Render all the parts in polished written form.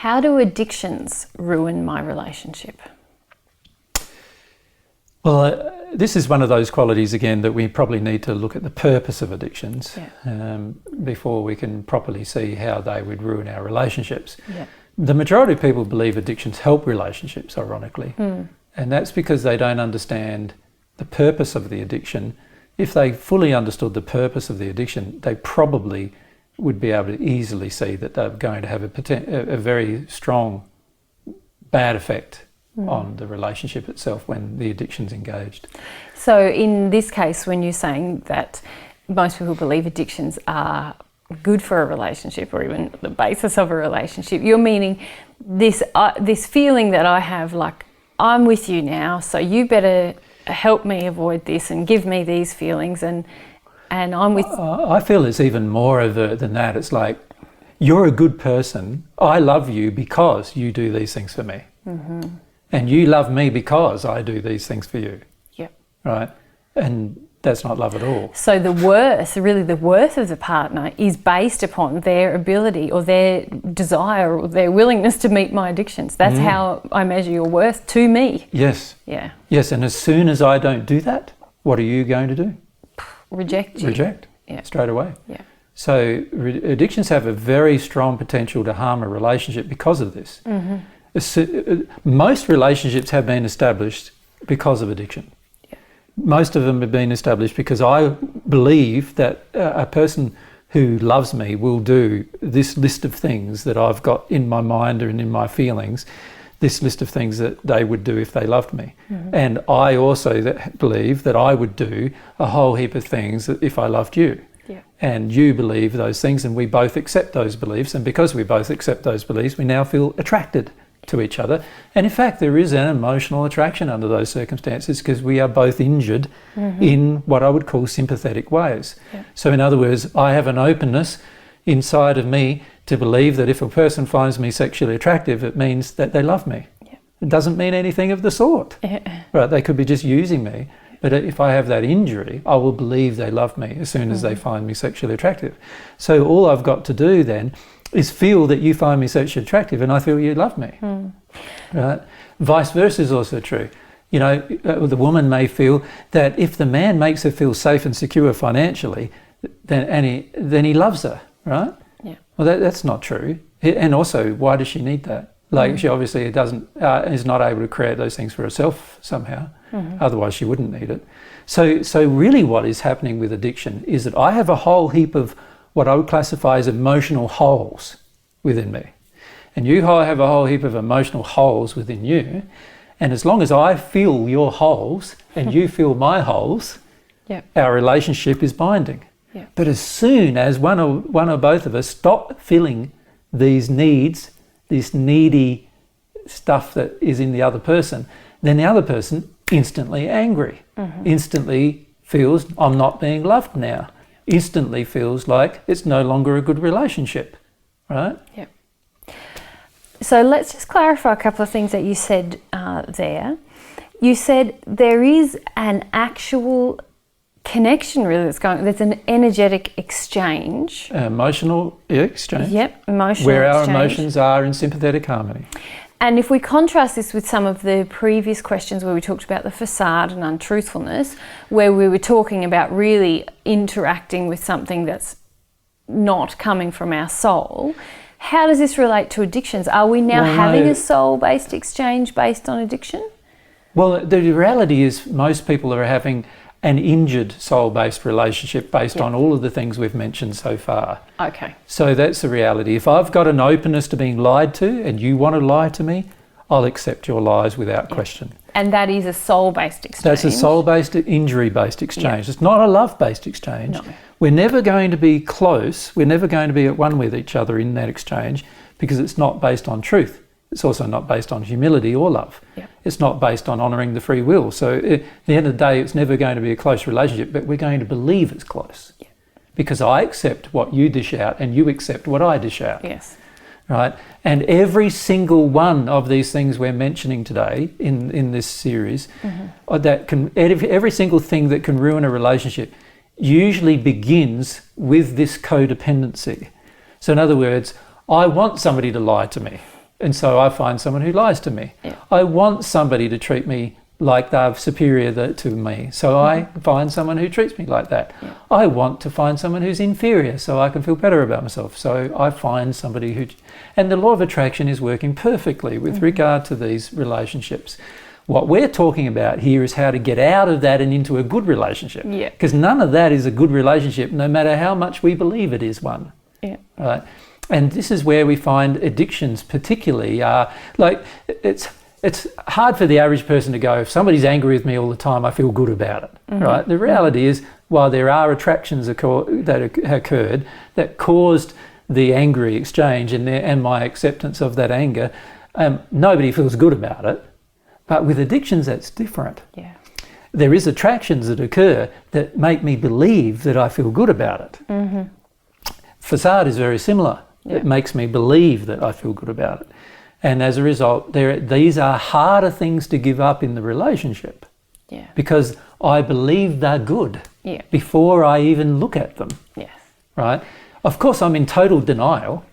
How do addictions ruin my relationship? Well, this is one of those qualities, again, that we probably need to look at the purpose of addictions before we can properly see how they would ruin our relationships. Yeah. The majority of people believe addictions help relationships, ironically, and that's because they don't understand the purpose of the addiction. If they fully understood the purpose of the addiction, they probably would be able to easily see that they're going to have a very strong bad effect on the relationship itself when the addiction's engaged. So in this case, when you're saying that most people believe addictions are good for a relationship or even the basis of a relationship, you're meaning this feeling that I have, like, I'm with you now, so you better help me avoid this and give me these feelings, and I'm with... I feel it's even more than that. It's like, you're a good person, I love you because you do these things for me. And you love me because I do these things for you. Yep. Right? And that's not love at all. So the worth of the partner is based upon their ability or their desire or their willingness to meet my addictions. That's how I measure your worth to me. Yes. Yeah. Yes, and as soon as I don't do that, what are you going to do? Reject you. Reject. Yeah. Straight away. Yeah. So addictions have a very strong potential to harm a relationship because of this. Most relationships have been established because of addiction. Yeah. Most of them have been established because I believe that a person who loves me will do this list of things that I've got in my mind and in my feelings, this list of things that they would do if they loved me. And I also believe that I would do a whole heap of things if I loved you. Yeah. And you believe those things, and we both accept those beliefs, and because we both accept those beliefs, we now feel attracted to each other. And in fact, there is an emotional attraction under those circumstances because we are both injured in what I would call sympathetic ways. Yeah. So in other words, I have an openness inside of me to believe that if a person finds me sexually attractive, it means that they love me. Yeah. It doesn't mean anything of the sort. Right? They could be just using me. But if I have that injury, I will believe they love me as soon as they find me sexually attractive. So all I've got to do then is feel that you find me sexually attractive and I feel you love me. Right? Vice versa is also true. You know, the woman may feel that if the man makes her feel safe and secure financially, then he loves her, right? Yeah. Well, that's not true. And also, why does she need that? Like, she obviously is not able to create those things for herself somehow. Otherwise, she wouldn't need it. So really what is happening with addiction is that I have a whole heap of what I would classify as emotional holes within me. And you have a whole heap of emotional holes within you. And as long as I feel your holes and you feel my holes, our relationship is binding. Yeah. But as soon as one or both of us stop feeling these needs, this needy stuff that is in the other person, then the other person instantly angry, instantly feels I'm not being loved now, instantly feels like it's no longer a good relationship, right? Yeah. So let's just clarify a couple of things that you said there. You said there is an actual connection really there's an energetic exchange. Emotional exchange. Yep, emotional where exchange. our emotions are in sympathetic harmony. And if we contrast this with some of the previous questions where we talked about the facade and untruthfulness, where we were talking about really interacting with something that's not coming from our soul, how does this relate to addictions? Are we now having a soul-based exchange based on addiction? Well, the reality is most people are having an injured soul-based relationship based on all of the things we've mentioned so far. Okay. So that's the reality. If I've got an openness to being lied to and you want to lie to me, I'll accept your lies without question. And that is a soul-based exchange? That's a soul-based, injury-based exchange. Yeah. It's not a love-based exchange. No. We're never going to be close. We're never going to be at one with each other in that exchange because it's not based on truth. It's also not based on humility or love. Yeah. It's not based on honouring the free will. So at the end of the day, it's never going to be a close relationship, but we're going to believe it's close. Yeah. Because I accept what you dish out and you accept what I dish out. Yes. Right? And every single one of these things we're mentioning today in this series, every single thing that can ruin a relationship usually begins with this codependency. So in other words, I want somebody to lie to me. And so I find someone who lies to me. Yeah. I want somebody to treat me like they're superior to me. So I find someone who treats me like that. Yeah. I want to find someone who's inferior so I can feel better about myself. So I find somebody who... And the law of attraction is working perfectly with regard to these relationships. What we're talking about here is how to get out of that and into a good relationship. Yeah. Because none of that is a good relationship, no matter how much we believe it is one. Yeah. Right? And this is where we find addictions particularly are, like, it's hard for the average person to go, if somebody's angry with me all the time, I feel good about it, right? The reality is, while there are attractions that occurred that caused the angry exchange and my acceptance of that anger, nobody feels good about it. But with addictions, that's different. Yeah. There is attractions that occur that make me believe that I feel good about it. Facade is very similar. Yeah. It makes me believe that I feel good about it. And as a result, these are harder things to give up in the relationship. Yeah. Because I believe they're good Yeah. before I even look at them, Yes. right? Of course, I'm in total denial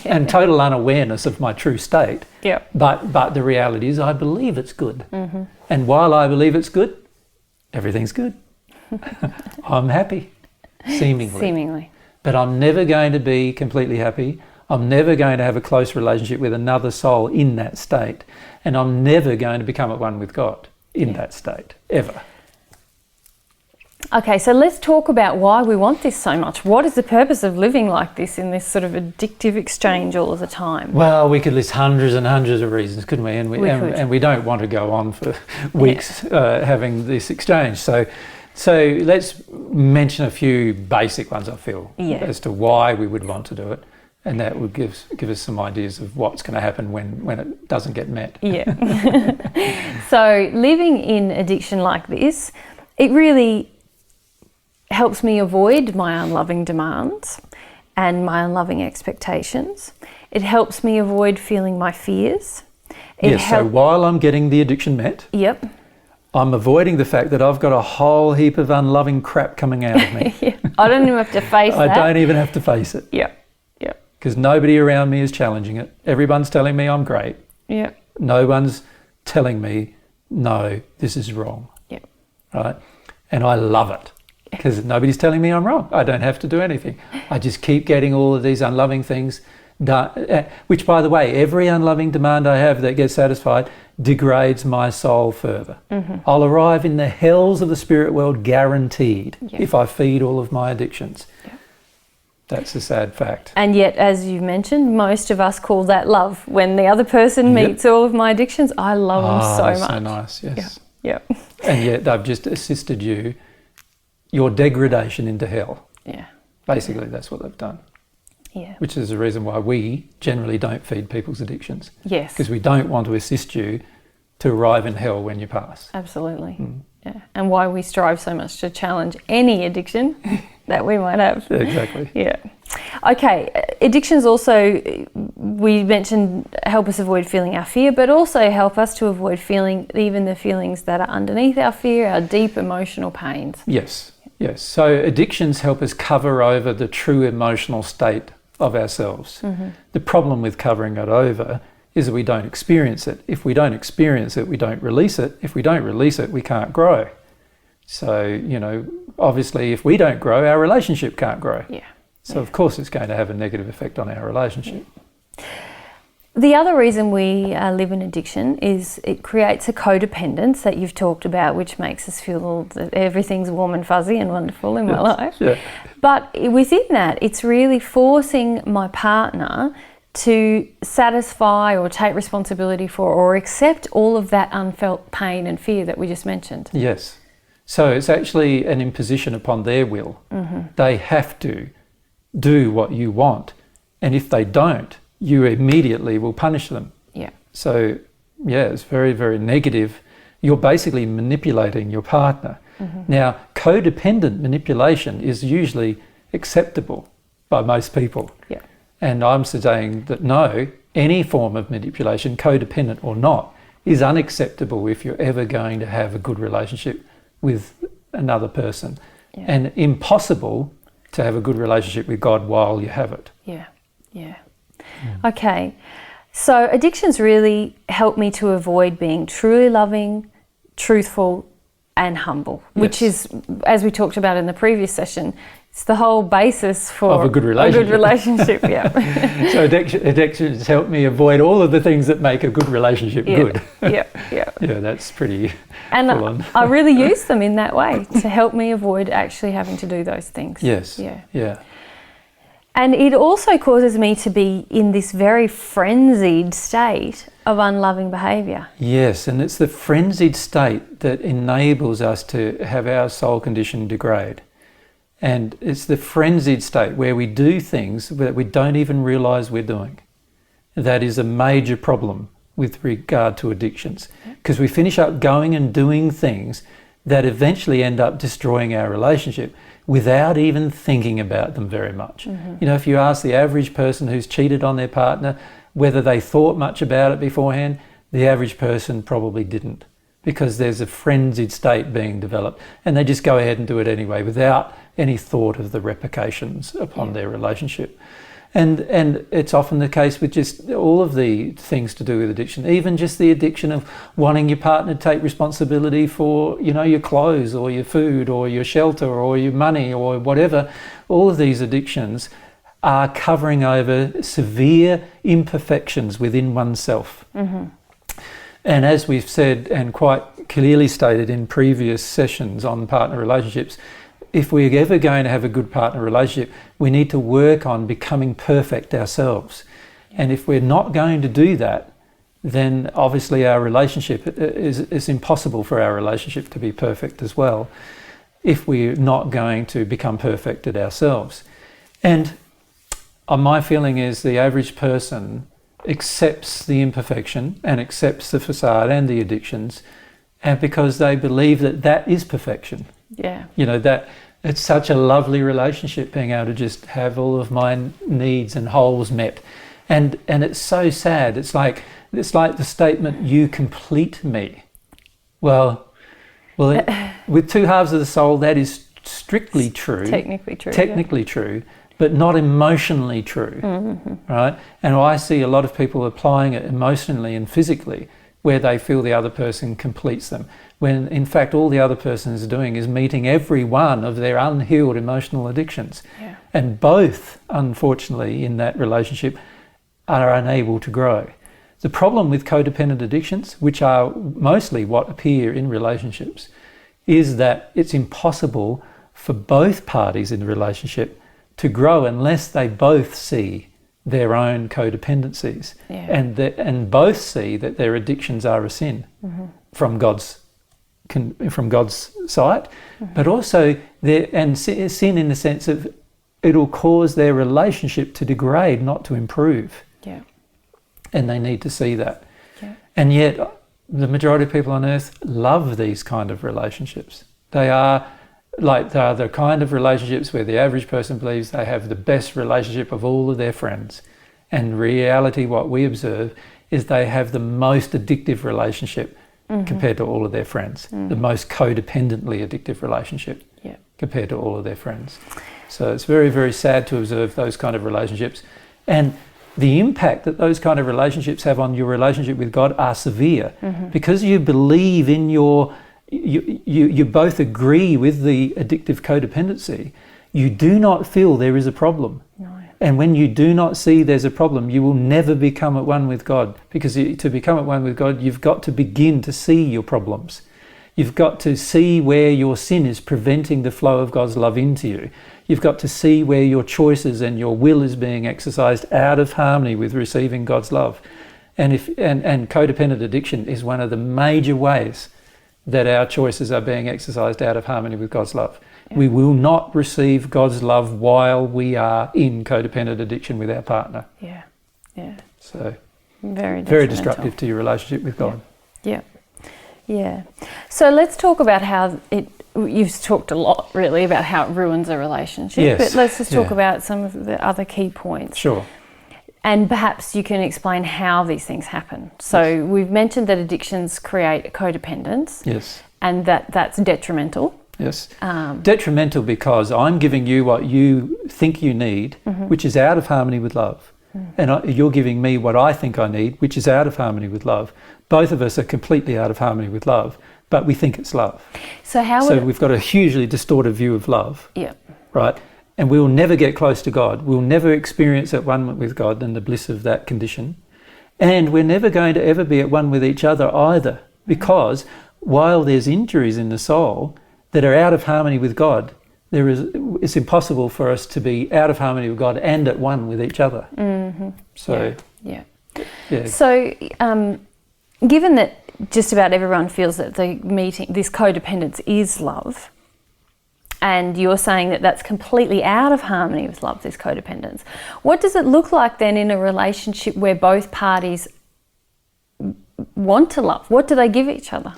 and total unawareness of my true state. Yeah. But the reality is I believe it's good. And while I believe it's good, everything's good. I'm happy, seemingly. Seemingly. But I'm never going to be completely happy. I'm never going to have a close relationship with another soul in that state. And I'm never going to become at one with God in that state, ever. Okay, so let's talk about why we want this so much. What is the purpose of living like this in this sort of addictive exchange all of the time? Well, we could list hundreds and hundreds of reasons, couldn't we? And we don't want to go on for weeks having this exchange. So let's mention a few basic ones, I feel, as to why we would want to do it. And that would give us some ideas of what's going to happen when it doesn't get met. Yeah. So living in addiction like this, it really helps me avoid my unloving demands and my unloving expectations. It helps me avoid feeling my fears. So while I'm getting the addiction met, Yep. I'm avoiding the fact that I've got a whole heap of unloving crap coming out of me. I don't even have to face that. I don't even have to face it. Yep. Because nobody around me is challenging it. Everyone's telling me I'm great. Yep. No one's telling me, no, this is wrong. Yep. Right? And I love it because nobody's telling me I'm wrong. I don't have to do anything. I just keep getting all of these unloving things done, which, by the way, every unloving demand I have that gets satisfied degrades my soul further. I'll arrive in the hells of the spirit world guaranteed if I feed all of my addictions. That's a sad fact. And yet, as you mentioned, most of us call that love. When the other person meets all of my addictions, I love them so much. So nice, yes. Yep. And yet they've just assisted your degradation into hell. Yeah. Basically, that's what they've done. Yeah. Which is the reason why we generally don't feed people's addictions. Yes. Because we don't want to assist you to arrive in hell when you pass. Absolutely. Yeah. And why we strive so much to challenge any addiction that we might have. Exactly. Yeah. Okay. Addictions also, we mentioned, help us avoid feeling our fear, but also help us to avoid feeling even the feelings that are underneath our fear, our deep emotional pains. Yes. So addictions help us cover over the true emotional state of ourselves. The problem with covering it over is that we don't experience it. If we don't experience it, we don't release it. If we don't release it, we can't grow. So, obviously if we don't grow, our relationship can't grow. Yeah. So of course it's going to have a negative effect on our relationship. The other reason we live in addiction is it creates a codependence that you've talked about, which makes us feel that everything's warm and fuzzy and wonderful in my life. Yeah. But within that, it's really forcing my partner to satisfy or take responsibility for or accept all of that unfelt pain and fear that we just mentioned. Yes. So it's actually an imposition upon their will. They have to do what you want. And if they don't, you immediately will punish them. Yeah. So, it's very, very negative. You're basically manipulating your partner. Now, codependent manipulation is usually acceptable by most people. Yeah. And I'm saying that no, any form of manipulation, codependent or not, is unacceptable if you're ever going to have a good relationship with another person. Yeah. And impossible to have a good relationship with God while you have it. Yeah. Okay. So addictions really help me to avoid being truly loving, truthful, and humble, which is, as we talked about in the previous session, it's the whole basis for of a good relationship. Yeah. So addictions help me avoid all of the things that make a good relationship good. Yeah. Yeah, that's pretty and full on. I really use them in that way to help me avoid actually having to do those things. Yes. Yeah. And it also causes me to be in this very frenzied state of unloving behaviour. Yes, and it's the frenzied state that enables us to have our soul condition degrade. And it's the frenzied state where we do things that we don't even realise we're doing. That is a major problem with regard to addictions, because we finish up going and doing things that eventually end up destroying our relationship without even thinking about them very much. You know, if you ask the average person who's cheated on their partner whether they thought much about it beforehand, the average person probably didn't, because there's a frenzied state being developed and they just go ahead and do it anyway without any thought of the repercussions upon their relationship. And it's often the case with just all of the things to do with addiction, even just the addiction of wanting your partner to take responsibility for, you know, your clothes or your food or your shelter or your money or whatever. All of these addictions are covering over severe imperfections within oneself. And as we've said and quite clearly stated in previous sessions on partner relationships, if we're ever going to have a good partner relationship, we need to work on becoming perfect ourselves. And if we're not going to do that, then obviously our relationship is impossible for our relationship to be perfect as well, if we're not going to become perfected ourselves. And my feeling is the average person accepts the imperfection and accepts the facade and the addictions, and because they believe that that is perfection. Yeah. You know, that it's such a lovely relationship, being able to just have all of my needs and holes met. And it's so sad. It's like the statement, "You complete me." Well, with two halves of the soul, that is strictly true. Technically true, but not emotionally true, right? And I see a lot of people applying it emotionally and physically, where they feel the other person completes them, when in fact all the other person is doing is meeting every one of their unhealed emotional addictions. And both, unfortunately, in that relationship are unable to grow. The problem with codependent addictions, which are mostly what appear in relationships, is that it's impossible for both parties in the relationship to grow unless they both see their own codependencies and both see that their addictions are a sin from God's sight, but also sin in the sense of it'll cause their relationship to degrade, not to improve. And they need to see that. And yet the majority of people on earth love these kind of relationships. They are the kind of relationships where the average person believes they have the best relationship of all of their friends. And in reality, what we observe is they have the most addictive relationship compared to all of their friends, the most codependently addictive relationship compared to all of their friends. So it's very, very sad to observe those kind of relationships. And the impact that those kind of relationships have on your relationship with God are severe, because you believe in you both agree with the addictive codependency. You do not feel there is a problem. And when you do not see there's a problem, you will never become at one with God, because to become at one with God, you've got to begin to see your problems. You've got to see where your sin is preventing the flow of God's love into you. You've got to see where your choices and your will is being exercised out of harmony with receiving God's love. And codependent addiction is one of the major ways that our choices are being exercised out of harmony with God's love. We will not receive God's love while we are in codependent addiction with our partner. So very destructive to your relationship with God. So let's talk about how you've talked a lot really about how it ruins a relationship, but let's just talk about some of the other key points. Sure. And perhaps you can explain how these things happen. So we've mentioned that addictions create codependence. And that's detrimental. Detrimental because I'm giving you what you think you need, which is out of harmony with love. and you're giving me what I think I need, which is out of harmony with love. Both of us are completely out of harmony with love, but we think it's love. So we've got a hugely distorted view of love, yeah, right? And we'll never get close to God. We'll never experience at one with God and the bliss of that condition. And we're never going to ever be at one with each other either, because while there's injuries in the soul that are out of harmony with God, it's impossible for us to be out of harmony with God and at one with each other. Mm-hmm. So, yeah. So, given that just about everyone feels that this codependence is love, and you're saying that that's completely out of harmony with love, this codependence, what does it look like then in a relationship where both parties want to love? What do they give each other?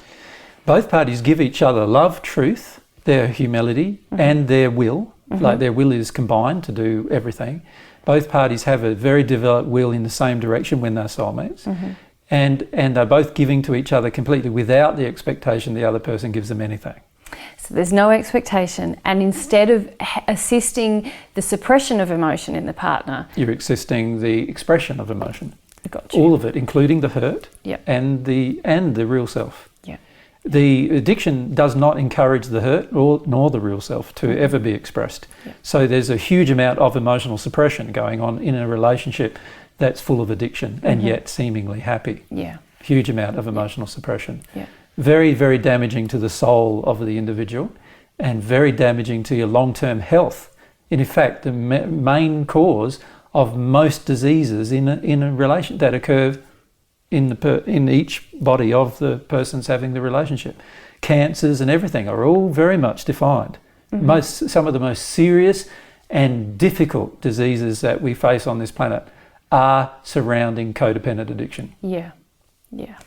Both parties give each other love, truth, their humility, and their will. Like their will is combined to do everything. Both parties have a very developed will in the same direction when they're soulmates. And they're both giving to each other completely without the expectation the other person gives them anything. So there's no expectation, and instead of assisting the suppression of emotion in the partner, you're assisting the expression of emotion. Got you. All of it, including the hurt Yep. and the real self. Yeah. The addiction does not encourage the hurt nor the real self to ever be expressed. Yep. So there's a huge amount of emotional suppression going on in a relationship that's full of addiction and yet seemingly happy. Yeah. Huge amount of emotional suppression. Yeah. Very, very damaging to the soul of the individual and very damaging to your long-term health. In fact, the main cause of most diseases in a relation that occur in each body of the persons having the relationship. Cancers and everything are all very much defined. Some of the most serious and difficult diseases that we face on this planet are surrounding codependent addiction. Yeah. Yeah.